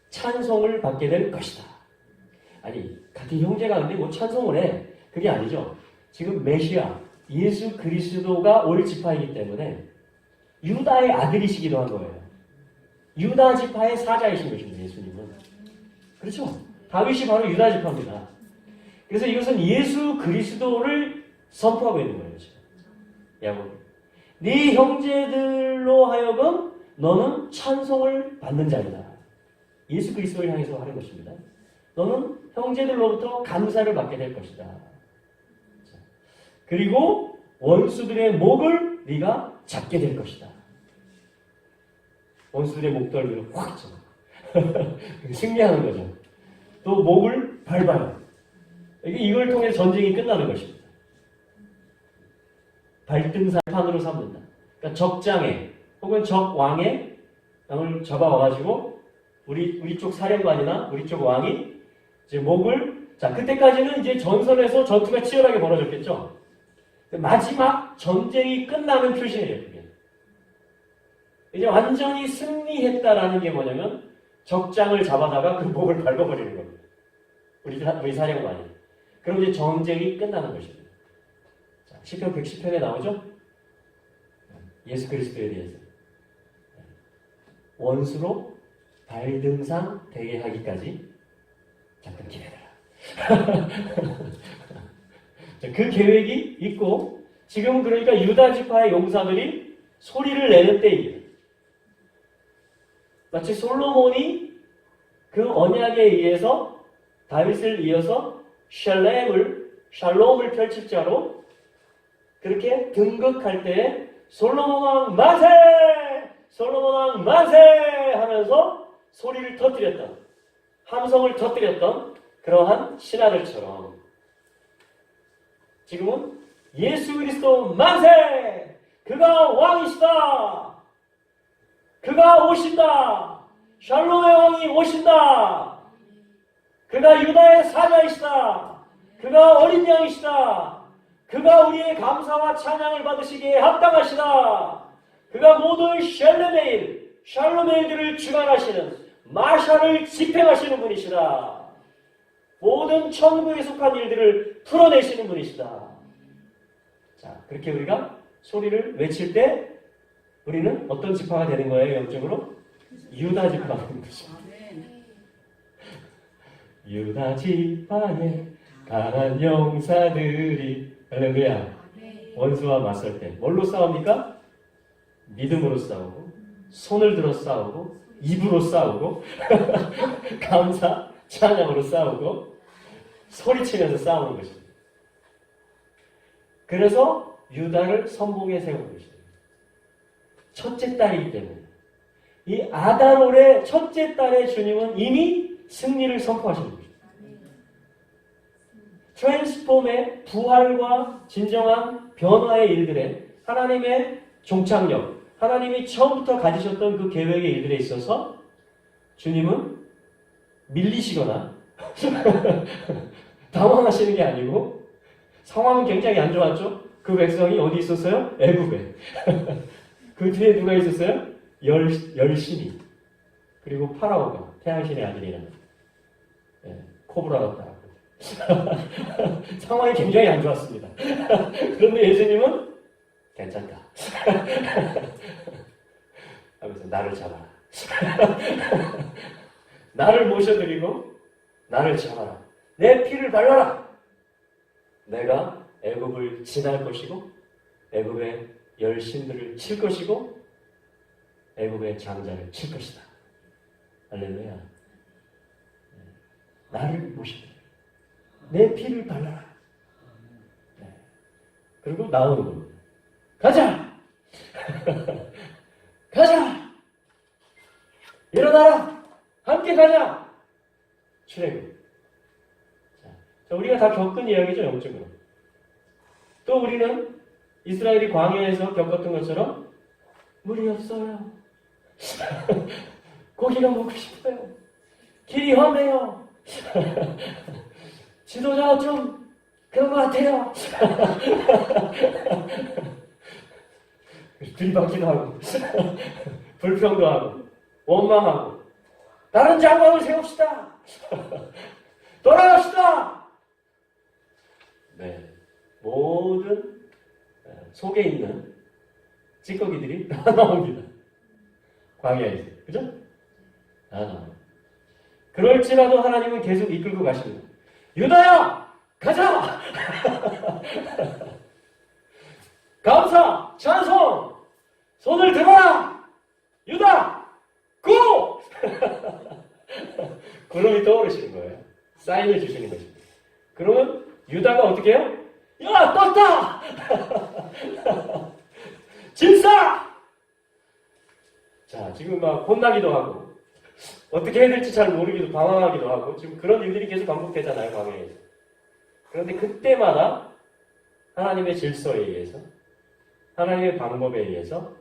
찬송을 받게 될 것이다. 아니, 같은 형제가 근데 뭐 찬송을 해. 그게 아니죠. 지금 메시아, 예수 그리스도가 올 지파이기 때문에 유다의 아들이시기도 한 거예요. 유다 지파의 사자이신 것입니다. 예수님은. 그렇죠? 다윗이 바로 유다 지파입니다. 그래서 이것은 예수 그리스도를 선포하고 있는 거예요. 지금. 야곱. 네 형제들로 하여금 너는 찬송을 받는 자이다. 예수 그리스도를 향해서 하는 것입니다. 너는 형제들로부터 감사를 받게 될 것이다. 자, 그리고 원수들의 목을 네가 잡게 될 것이다. 원수들의 목덜미를 확 잡아. 승리하는 거죠. 또 목을 밟아요. 이걸 통해 전쟁이 끝나는 것입니다. 발등사판으로 삼는다. 그러니까 적장에 혹은 적왕에 땅을 잡아와가지고 우리 쪽 사령관이나 우리 쪽 왕이 이제 목을 그때까지는 이제 전선에서 전투가 치열하게 벌어졌겠죠. 마지막 전쟁이 끝나는 표시예요. 그게. 이제 완전히 승리했다라는 게 뭐냐면 적장을 잡아다가 그 목을 밟아버리는 겁니다. 우리 사령관이. 그럼 이제 전쟁이 끝나는 것입니다. 자, 시편 110편에 나오죠? 예수 그리스도에 대해서. 원수로 발등상 되게 하기까지 잠깐 기다려라. 그 계획이 있고 지금 그러니까 유다 지파의 용사들이 소리를 내는 때입니다. 마치 솔로몬이 그 언약에 의해서 다윗을 이어서 샬롬을 펼칠 자로 그렇게 등극할 때에 솔로몬 왕 만세! 솔로몬 왕 만세! 하면서 소리를 터뜨렸던 함성을 터뜨렸던 그러한 신하들처럼 지금은 예수 그리스도 만세! 그가 왕이시다! 그가 오신다! 샬롬의 왕이 오신다! 그가 유다의 사자이시다! 그가 어린 양이시다! 그가 우리의 감사와 찬양을 받으시기에 합당하시다! 그가 모든 샬롬의 일들을 주관하시는 마샬을 집행하시는 분이시다. 모든 천국에 속한 일들을 풀어내시는 분이시다. 자, 그렇게 우리가 소리를 외칠 때 우리는 어떤 지파가 되는 거예요? 영적으로? 유다 지파가 되는 것이죠. 아멘. 유다 지파의 강한 용사들이 할렐루야. 원수와 맞설 때 뭘로 싸웁니까? 믿음으로 싸우고 손을 들어 싸우고 입으로 싸우고 감사, 찬양으로 싸우고 소리치면서 싸우는 것입니다. 그래서 유다를 선봉에 세우는 것입니다. 첫째 딸이기 때문에 이 아다롤의 첫째 딸의 주님은 이미 승리를 선포하시는 것입니다. 트랜스폼의 부활과 진정한 변화의 일들에 하나님의 종착역, 하나님이 처음부터 가지셨던 그 계획의 일들에 있어서 주님은 밀리시거나 당황하시는 게 아니고 상황은 굉장히 안 좋았죠. 그 백성이 어디 있었어요? 애굽에. 그 뒤에 누가 있었어요? 열심히. 그리고 파라오가 태양신의 아들이라는 코브라 같다. 상황이 굉장히 안 좋았습니다. 그런데 예수님은 괜찮다. 하면서 나를 잡아라. 나를 모셔드리고 나를 잡아라. 내 피를 발라라. 내가 애굽을 지날 것이고 애굽의 열신들을 칠 것이고 애굽의 장자를 칠 것이다. 할렐루야. 나를 모셔드리고 내 피를 발라라. 네. 그리고 나오는 겁니다. 가자! 가자! 일어나라! 함께 가자! 출애굽. 자, 우리가 다 겪은 이야기죠, 영적으로. 또 우리는 이스라엘이 광야에서 겪었던 것처럼 물이 없어요. 고기가 먹고 싶어요. 길이 험해요. 지도자 좀 그런 것 같아요. 들이받기도 하고 불평도 하고 원망하고 다른 장관을 세웁시다. 돌아갑시다. 네, 모든 속에 있는 찌꺼기들이 다 나옵니다. 광야에서. 그죠? 다 나와요. 그럴지라도 하나님은 계속 이끌고 가십니다. 유다야! 가자! 감사! 찬송! 손을 들어라! 유다! 고! 구름이 떠오르시는 거예요. 사인을 주시는 것입니다. 그러면 유다가 어떻게 해요? 야! 떴다! 질사! 자, 지금 막 혼나기도 하고 어떻게 해야 될지 잘 모르기도 방황하기도 하고 지금 그런 일들이 계속 반복되잖아요, 광야에서. 그런데 그때마다 하나님의 질서에 의해서 하나님의 방법에 의해서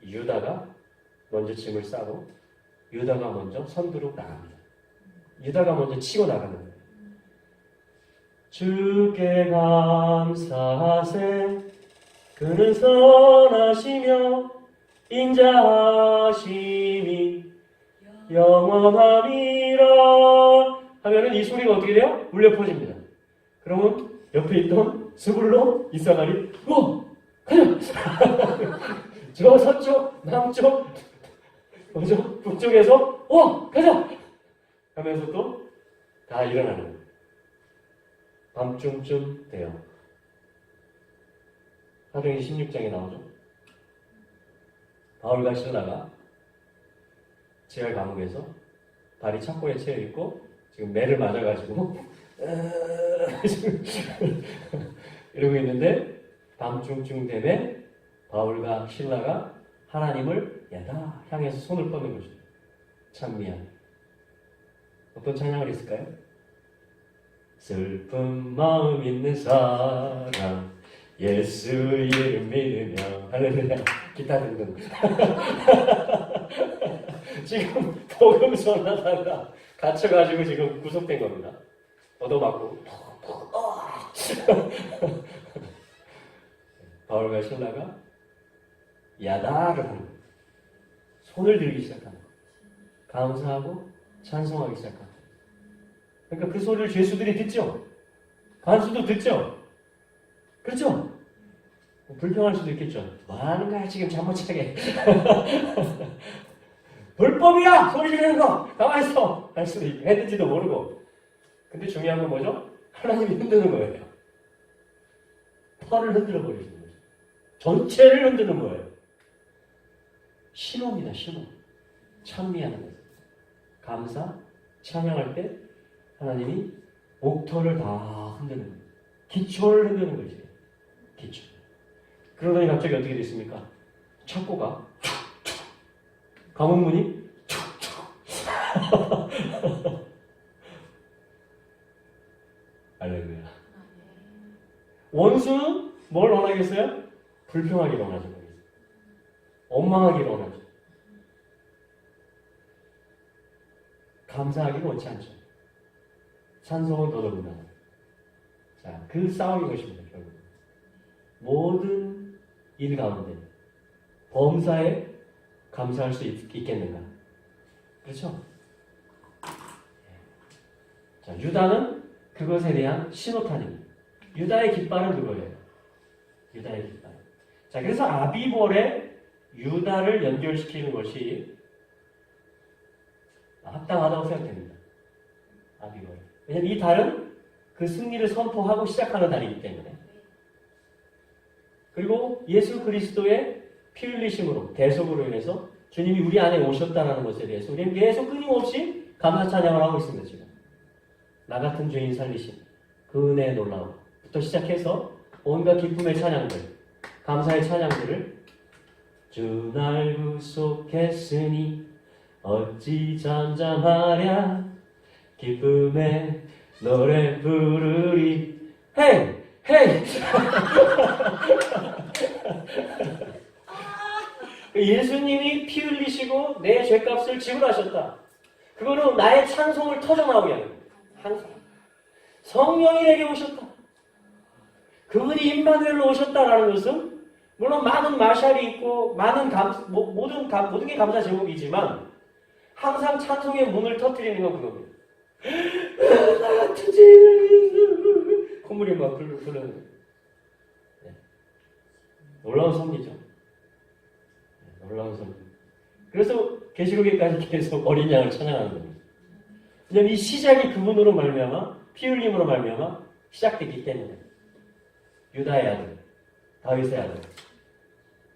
유다가 먼저 짐을 싸고 유다가 먼저 선두로 나갑니다. 유다가 먼저 치고 나가는 거예요. 주께 감사하세 그는 선하시며 인자하심이 영원함이라 하면은 이 소리가 어떻게 돼요? 울려 퍼집니다. 그러면 옆에 있던 스불로 이사가리 가자! 저 서쪽, 남쪽, 북쪽에서 가자! 하면서 또 다 일어나는 거예요. 밤중쯤 돼요. 사도행전 16장에 나오죠. 바울과 실라가 지하 감옥에서 발이 창고에 채여 있고 지금 매를 맞아가지고 이러고 있는데 밤중쯤 되면 바울과 실라가 하나님을 야다 향해서 손을 뻗는 것입니다. 참 미안. 어떤 찬양을 했을까요? 슬픈 마음 있는 사람 예수 이름 믿으며 할렐루야. 기타 등등. 지금 복음 전하다가 갇혀가지고 지금 구속된 겁니다. 얻어맞고 바울과 실라가 야다를 하는 거예요. 손을 들기 시작하는 거예요. 감사하고 찬송하기 시작하는 거예요. 그러니까 그 소리를 죄수들이 듣죠. 간수도 듣죠. 그렇죠? 불평할 수도 있겠죠. 뭐 하는 거야 지금 잠못 차게. 불법이야! 소리 지르는 거! 가만히 있어! 할 수도 있고 했는지도 모르고. 근데 중요한 건 뭐죠? 하나님이 흔드는 거예요. 펄을 흔들어 버리시는 거죠. 전체를 흔드는 거예요. 신호입니다. 신호. 찬미하는 거예요. 감사, 찬양할 때 하나님이 목터를 다 흔드는 거예요. 기초를 흔드는 거죠. 기초. 그러더니 갑자기 어떻게 됐습니까? 창고가 감옥문이 할렐루야. 원수는 뭘 원하겠어요? 불평하기를 원하죠. 원망하기를 원하죠. 감사하기를 원치 않죠. 찬송은 더더군다나. 자, 그 싸움인 것입니다. 결국 모든 일 가운데 범사에 감사할 수 있겠는가? 그렇죠? 자, 유다는 그것에 대한 신호탄입니다. 유다의 깃발은 그거예요. 유다의 깃발. 자, 그래서 아비볼에 유다를 연결시키는 것이 합당하다고 생각됩니다. 아비볼. 왜냐하면 이 달은 그 승리를 선포하고 시작하는 달이기 때문에. 그리고 예수 그리스도의 피 흘리심으로, 대속으로 인해서 주님이 우리 안에 오셨다는 것에 대해서 우리는 계속 끊임없이 감사 찬양을 하고 있습니다. 지금. 나 같은 죄인 살리심, 그 은혜의 놀라움부터 시작해서 온갖 기쁨의 찬양들, 감사의 찬양들을 주 날 구속했으니 어찌 잠잠하랴 기쁨의 노래 부르리 헤이 헤이 예수님이 피 흘리시고 내 죄값을 지불하셨다. 그거는 나의 찬송을 터져나오게 하는 거예요. 항상 성령이 내게 오셨다. 그분이 임마누엘로 오셨다라는 것은 물론 많은 마샬이 있고 많은 모든 게 감사 제목이지만 항상 찬송의 문을 터뜨리는 건 그겁니다. 나 같은 죄인을 콧물이 막 흐르는 거예요. 네. 놀라운 섭리죠. 네, 놀라운 섭리. 그래서 계시록에까지 계속 어린 양을 찬양하는 겁니다. 왜냐하면 이 시작이 그분으로 말미암아 피 흘림으로 말미암아 시작됐기 때문에 유다의 아들, 다윗의 아들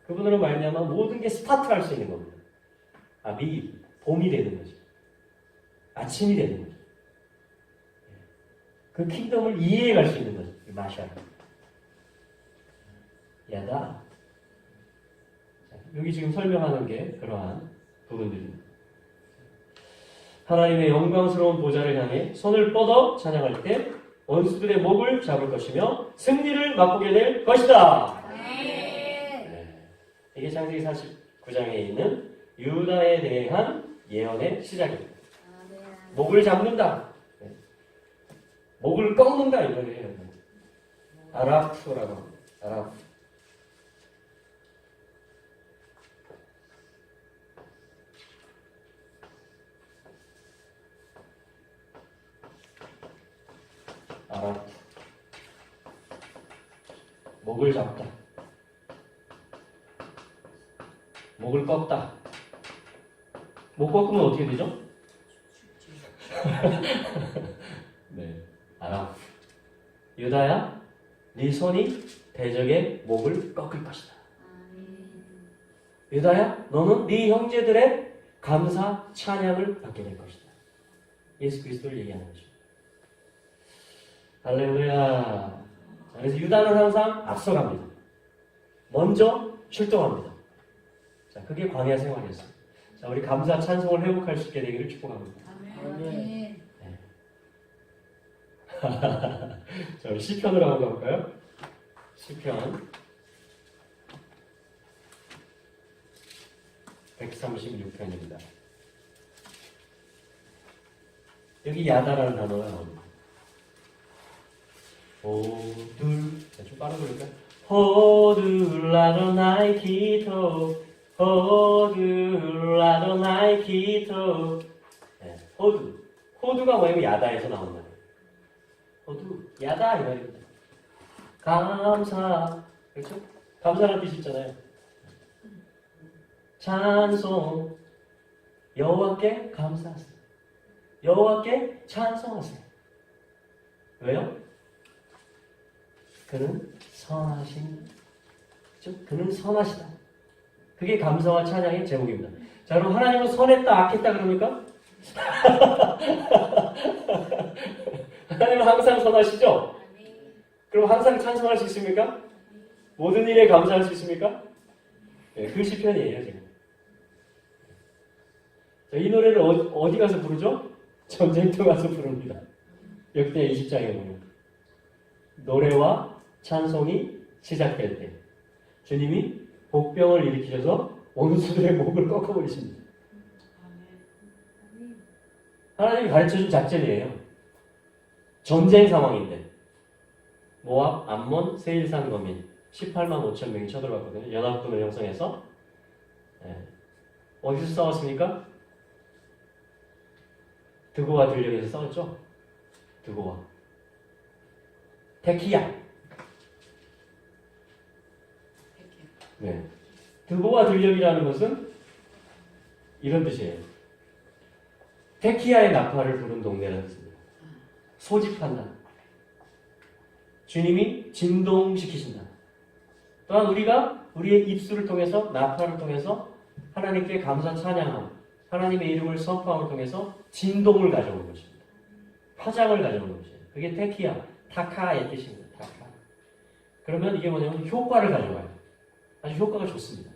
그분으로 말미암아 모든 게 스타트할 수 있는 겁니다. 봄이 되는 거죠. 아침이 되는 거죠. 그 킹덤을 이해해 갈 수 있는 거죠. 마샬. 야다. 여기 지금 설명하는 게 그러한 부분들입니다. 하나님의 영광스러운 보좌를 향해 손을 뻗어 찬양할 때 원수들의 목을 잡을 것이며 승리를 맛보게 될 것이다. 네. 이게 창세기 49장에 있는 유다에 대한 예언의 시작입니다. 목을 잡는다. 네. 목을 꺾는다 이걸 해요. 아라프라고 합니다. 아라프. 아라프. 목을 잡다. 목을 꺾다. 목 꺾으면 어떻게 되죠? 네, 아라프. 유다야, 네 손이 대적의 목을 꺾을 것이다. 유다야, 너는 네 형제들의 감사 찬양을 받게 될 것이다. 예수 그리스도를 얘기하는 거죠. 할렐루야. 그래서 유다는 항상 앞서갑니다. 먼저 출동합니다. 자, 그게 광야 생활이었어요. 자, 우리 감사 찬송을 회복할 수 있게 되기를 축복합니다. 아멘. 네. 자, 우리 시편으로 한번 가볼까요? 시편 136편입니다. 여기 야다라는 단어가 나옵니다. 호둘, 좀 빠르게 볼까요? 호둘 아도나이 기토, 호둘 아도나이 기토. 네, 호두. 호두가 뭐냐면 야다에서 나온 말이에요. 모두 야다 이 말입니다. 감사, 그렇죠? 감사라는 뜻이 있잖아요. 찬송, 여호와께 감사하세요. 여호와께 찬송하세요. 왜요? 그는 선하신, 그렇죠? 그는 선하시다. 그게 감사와 찬양의 제목입니다. 자, 그럼 하나님은 선했다, 악했다 그럽니까? 하나님은 항상 선하시죠? 그럼 항상 찬송할 수 있습니까? 모든 일에 감사할 수 있습니까? 네, 그 시편이에요, 지금. 자, 이 노래를 어디 가서 부르죠? 전쟁터 가서 부릅니다. 역대 20장에 보면. 노래와 찬송이 시작될 때 주님이 복병을 일으키셔서 원수들의 목을 꺾어버리십니다. 하나님이 가르쳐준 작전이에요. 전쟁 상황인데 모압, 암몬, 세일산 거민 18만 5천 명이 쳐들어갔거든요. 연합군을 형성해서. 어디서 싸웠습니까? 드고와 들녘에서 싸웠죠. 드고와 테키야. 네. 드고와 들녘이라는 것은 이런 뜻이에요. 테키야의 나팔을 부른 동네라는 뜻입니다. 소집한다. 주님이 진동시키신다. 또한 우리가 우리의 입술을 통해서 나팔을 통해서 하나님께 감사 찬양함, 하나님의 이름을 선포함을 통해서 진동을 가져오는 것입니다. 화장을 가져오는 것입니다. 그게 테키야, 타카의 뜻입니다. 타카. 그러면 이게 뭐냐면 효과를 가져와요. 아주 효과가 좋습니다.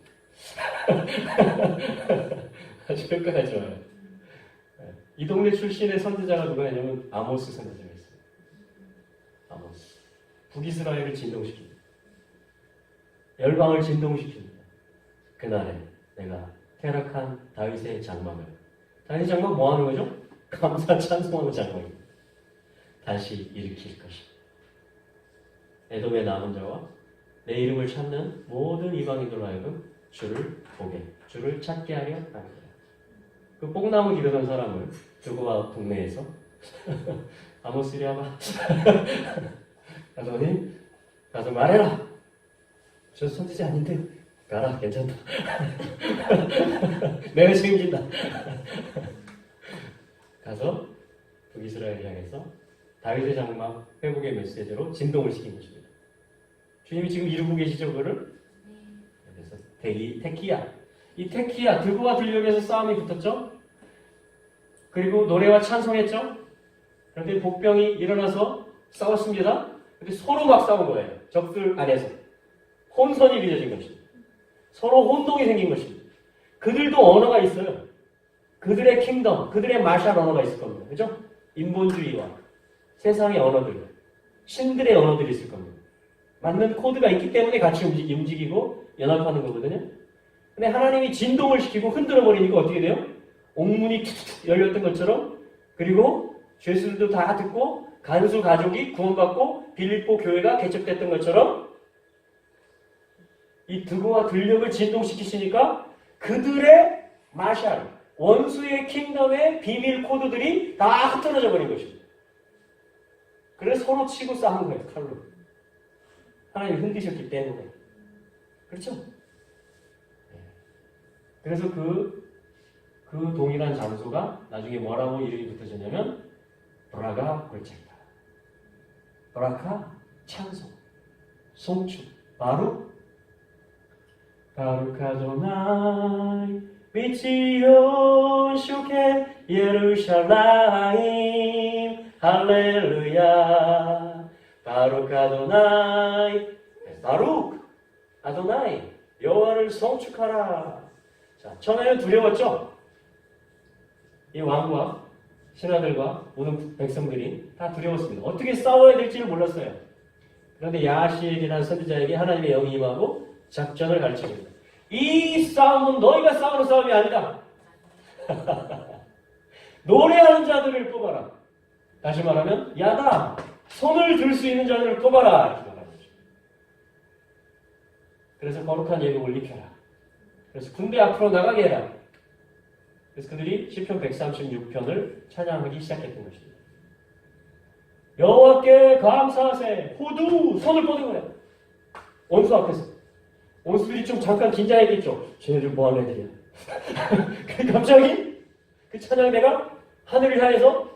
아주 효과가 좋아요. 이 동네 출신의 선지자가 누구냐면 아모스 선지자가 있어요. 아모스. 북이스라엘을 진동시킵니다. 열방을 진동시킵니다. 그날에 내가 퇴락한 다윗의 장막을, 다윗의 장막 뭐 하는 거죠? 감사 찬송하는 장막입니다. 다시 일으킬 것입니다. 에돔의 남은 자와 내 이름을 찾는 모든 이방인들로 하여금 주를 보게, 주를 찾게 하려 합니다. 그 뽕나무 기르던 사람을 두고와 동네에서 아모스리 아마 가더니 가서 말해라. 저 선지자 아닌데 가라, 괜찮다. 내가 책임진다. 가서 북이스라엘을 향해서 다윗의 장막 회복의 메시지로 진동을 시킨 것입니다. 주님이 지금 이루고 계시죠, 그거를? 그래서 테키야. 이 테키야, 드고와 들녘에서 싸움이 붙었죠? 그리고 노래와 찬송했죠? 그런데 복병이 일어나서 싸웠습니다. 근데 서로 막 싸운 거예요. 적들 안에서. 혼선이 빚어진 것입니다. 서로 혼동이 생긴 것입니다. 그들도 언어가 있어요. 그들의 킹덤, 그들의 마샬 언어가 있을 겁니다. 그죠? 인본주의와 세상의 언어들, 신들의 언어들이 있을 겁니다. 맞는 코드가 있기 때문에 같이 움직이고 연합하는 거거든요. 근데 하나님이 진동을 시키고 흔들어 버리니까 어떻게 돼요? 옥문이 툭툭 열렸던 것처럼, 그리고 죄수들도 다 듣고 간수 가족이 구원받고 빌립보 교회가 개척됐던 것처럼 이 드고와 들녘을 진동시키시니까 그들의 마샬, 원수의 킹덤의 비밀 코드들이 다 흩어져 버린 것입니다. 그래서 서로 치고 싸운 거예요, 칼로. 하나님이 흔드셨기 때문에. 그렇죠? 그래서 그 동일한 장소가 나중에 뭐라고 이름이 붙어졌냐면 브라가 골짜기다. 브라카 찬송, 송축, 바루카도나이 미치온 슈케 예루샬라임 할렐루야 바루카도나이 바룩 아도나이 여호와를 송축하라. 자, 처음에는 두려웠죠? 이 왕과 신하들과 모든 백성들이 다 두려웠습니다. 어떻게 싸워야 될지를 몰랐어요. 그런데 야하시엘이라는 선지자에게 하나님의 영이 임하고 작전을 가르쳐줍니다. 이 싸움은 너희가 싸우는 싸움이 아니다. 노래하는 자들을 뽑아라. 다시 말하면 야다. 손을 들 수 있는 자들을 뽑아라. 이렇게 말하는 거죠. 그래서 거룩한 예배를 익혀라. 그래서 군대 앞으로 나가게 해라. 그래서 그들이 시편 136편을 찬양하기 시작했던 것입니다. 여호와께 감사하세. 호두 손을 뻗은 거야. 원수 앞에서. 원수들이 좀 잠깐 긴장했겠죠. 쟤네들 뭐하는 애들이야. 갑자기 그 찬양대가 하늘을 향해서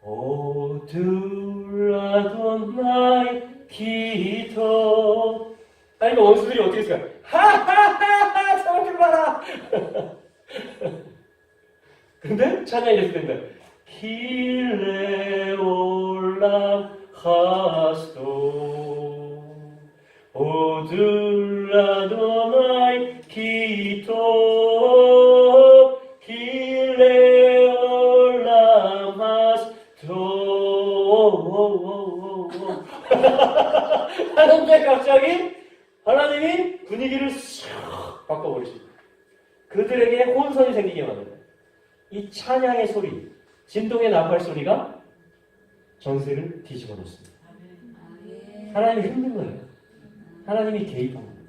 오둘라돈 나의 기도. 그러니까 원수들이 어떻게 했을까? 하하하하 저렇게 봐라. 근데 찬양이 계속 된다. 길레올람 하스도 오둘라도나이 기토 길레올람 하스도 하는데 갑자기 하나님이 분위기를 싹 바꿔버리십니다. 그들에게 혼선이 생기게 만듭니다. 이 찬양의 소리, 진동의 나팔 소리가 전세를 뒤집어 놓습니다. 하나님이 힘든 거예요. 하나님이 개입한 거예요.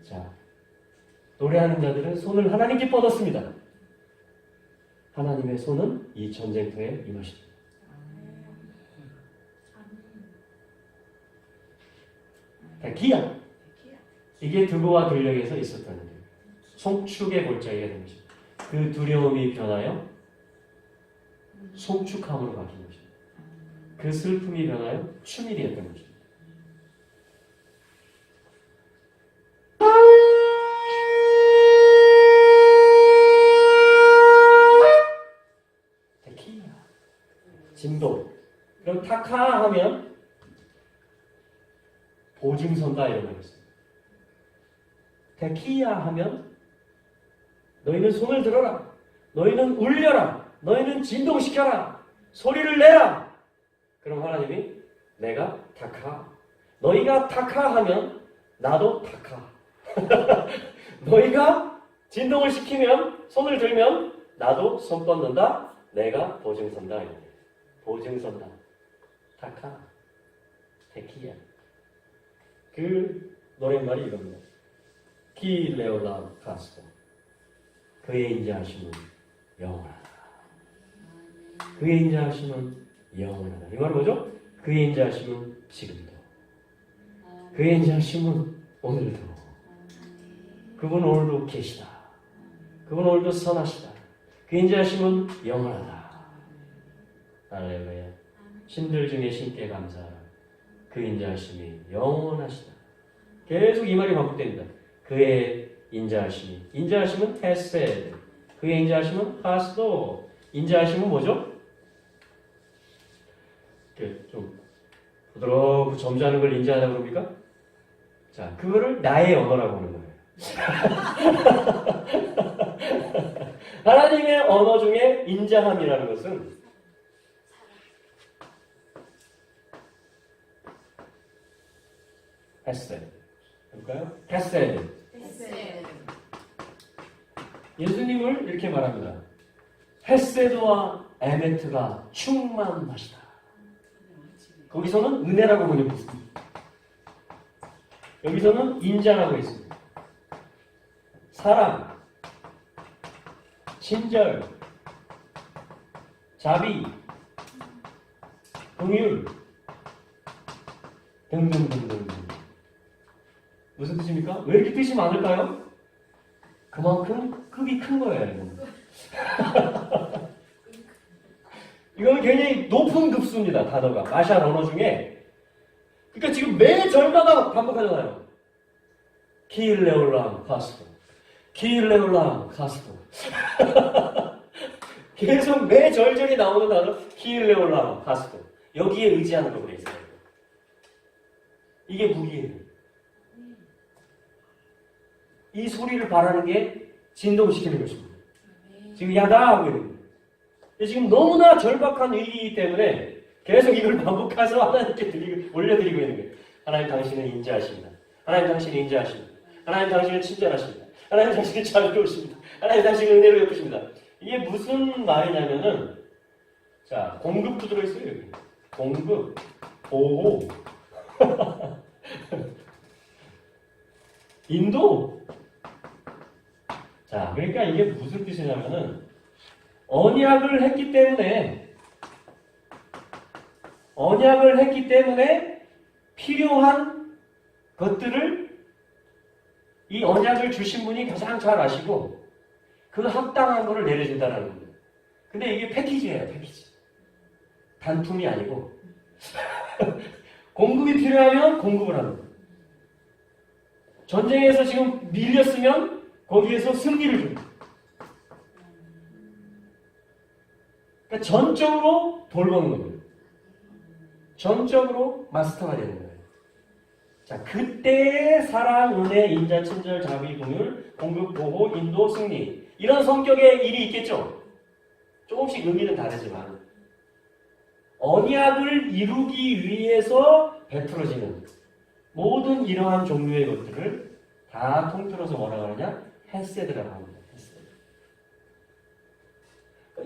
자, 노래하는 자들은 손을 하나님께 뻗었습니다. 하나님의 손은 이 전쟁터에 임하십니다. 기야. 이게 두고와 들녘에서 있었다는 거예요. 송축의 골짜기가 된 것입니다. 그 두려움이 변하여 송축함으로 바뀐 것입니다. 그 슬픔이 변하여 춤이 되었던 것입니다. 데키야. 진도. 그럼 타카 하면 보증선다 이런 거였습니다. 데키야 하면 너희는 손을 들어라. 너희는 울려라. 너희는 진동시켜라. 소리를 내라. 그럼 하나님이 내가 타카. 너희가 타카 하면 나도 타카. 너희가 진동을 시키면 손을 들면 나도 손 뻗는다. 내가 보증선다. 보증선다. 타카. 데키야. 그 노랫말이 이겁니다. 기레올라 가스도 그의 인자하심은 영원하다. 그의 인자하심은 영원하다. 이 말은 뭐죠? 그의 인자하심은 지금도. 그의 인자하심은 오늘도. 그분 오늘도 계시다. 그분 오늘도 선하시다. 그의 인자하심은 영원하다. 할렐루야. 신들 중에 신께 감사하라. 그의 인자하심이 영원하시다. 계속 이 말이 반복됩니다. 그의 인자하심이. 인자하심은 헤세드. 그의 인자하심은 하스도. 인자하심은 뭐죠? 이렇게 좀 부드럽고 점잖은 걸 인자하다고 그럽니까? 자, 그거를 나의 언어라고 하는 거예요. 하나님의 언어 중에 인자함이라는 것은 헤세드. 볼까요? 헤세드. 예수님을 이렇게 말합니다. 헤세드와 에메트가 충만하시다. 거기서는 은혜라고 번역했습니다. 여기서는 인자라고 했습니다. 사랑, 친절, 자비, 긍휼 등등등등. 무슨 뜻입니까? 왜 이렇게 뜻이 많을까요? 그만큼 급이 큰 거예요. 이거는 굉장히 높은 급수입니다. 단어가. 마샬 언어 중에. 그러니까 지금 매 절마다 반복하잖아요. 키일레올람 카스토. 키일레올람 카스토. 계속 매 절절이 나오는 단어 키일레올람 카스토. 여기에 의지하는 거로 돼 있어요. 이게 무기예요. 이 소리를 바라는 게 진동시키는 것입니다. 지금 야다하고 있는 거예요. 지금 너무나 절박한 위기이기 때문에 계속 이걸 반복해서 하나님께 올려드리고 있는 거예요. 하나님 당신은 인자하십니다. 하나님 당신은 인자하십니다. 하나님 당신은 친절하십니다. 하나님 당신은 자비로우십니다. 하나님 당신은 은혜로 예쁘십니다. 이게 무슨 말이냐면은 자, 공급도 들어있어요. 여기. 공급, 보호, 인도. 자, 그러니까 이게 무슨 뜻이냐면은 언약을 했기 때문에 언약을 했기 때문에 필요한 것들을 이 언약을 주신 분이 가장 잘 아시고 그 합당한 거를 내려준다는 거예요. 근데 이게 패키지예요, 패키지. 단품이 아니고 공급이 필요하면 공급을 하는 거예요. 전쟁에서 지금 밀렸으면 거기에서 승리를 줍니다. 그러니까 전적으로 돌보는 겁니다. 전적으로 마스터가 되는 거예요. 자, 그때의 사랑, 은혜, 인자, 친절, 자비, 긍휼, 공급, 보호, 인도, 승리 이런 성격의 일이 있겠죠. 조금씩 의미는 다르지만 언약을 이루기 위해서 베풀어지는 모든 이러한 종류의 것들을 다 통틀어서 뭐라고 하느냐? 헤세드라고 합니다. 헤세드.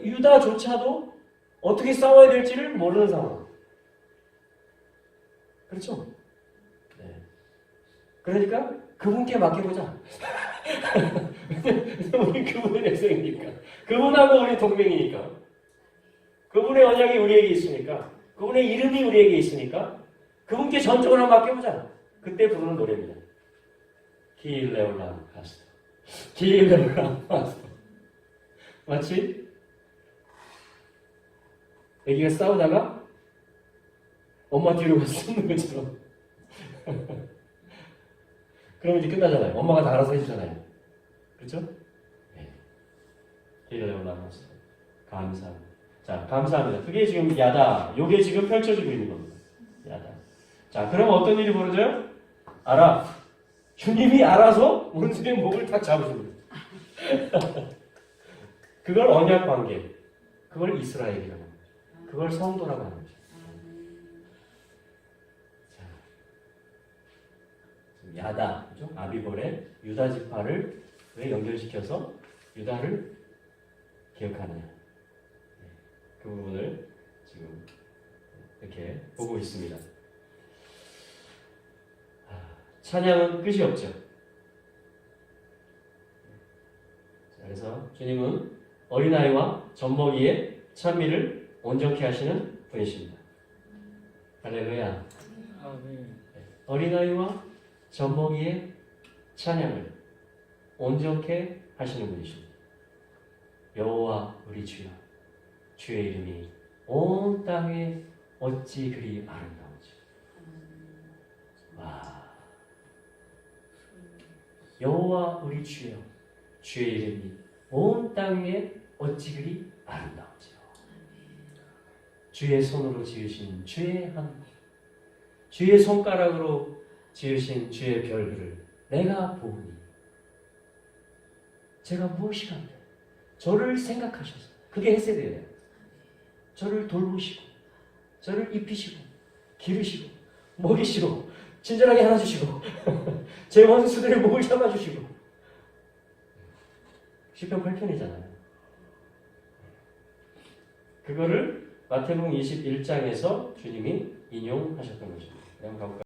유다조차도 어떻게 싸워야 될지를 모르는 상황. 그렇죠? 네. 그러니까 그분께 맡겨보자. 우리 그분의 백성이니까. 그분하고 우리 동맹이니까. 그분의 언약이 우리에게 있으니까. 그분의 이름이 우리에게 있으니까. 그분께 전적으로 맡겨보자. 그때 부르는 노래입니다. 기일레올라 가스토. 기일레올라 가스토. 마치 애기가 싸우다가 엄마 뒤로 가서 숨는 것처럼. 그러면 이제 끝나잖아요. 엄마가 다 알아서 해주잖아요. 그렇죠? 네. 기일레올라 가스토. 감사합니다. 자, 감사합니다. 그게 지금 야다. 요게 지금 펼쳐지고 있는 겁니다. 야다. 자, 그럼 어떤 일이 벌어져요? 알아. 주님이 알아서 원수의 목을 딱 잡으십니다. 그걸 언약 관계. 그걸 이스라엘이라고 합니다. 그걸 성도라고 하는 거죠. 자, 야다. 그죠? 아비골의 유다 지파를 왜 연결시켜서 유다를 기억하느냐. 그 부분을 지금 이렇게 보고 있습니다. 찬양은 끝이 없죠. 그래서 주님은 어린아이와 젖먹이의 찬미를 온전케 하시는 분이십니다. 할렐루야. 어린아이와 젖먹이의 찬양을 온전케 하시는 분이십니다. 여호와 우리 주여, 주의 이름이 온 땅에 어찌 그리 아름다운지. 와. 여호와 우리 주여, 주의 이름이 온 땅에 어찌 그리 아름다운지요. 주의 손으로 지으신 주의 하늘, 주의 손가락으로 지으신 주의 별들을 내가 보니 제가 무엇이간데 저를 생각하셔서, 그게 헤세드예요. 저를 돌보시고 저를 입히시고 기르시고 먹이시고 친절하게 안아주시고 제 원수들의 목을 잡아주시고. 시편 8편이잖아요. 그거를 마태복음 21장에서 주님이 인용하셨던 것입니다. 한번 가볼까요?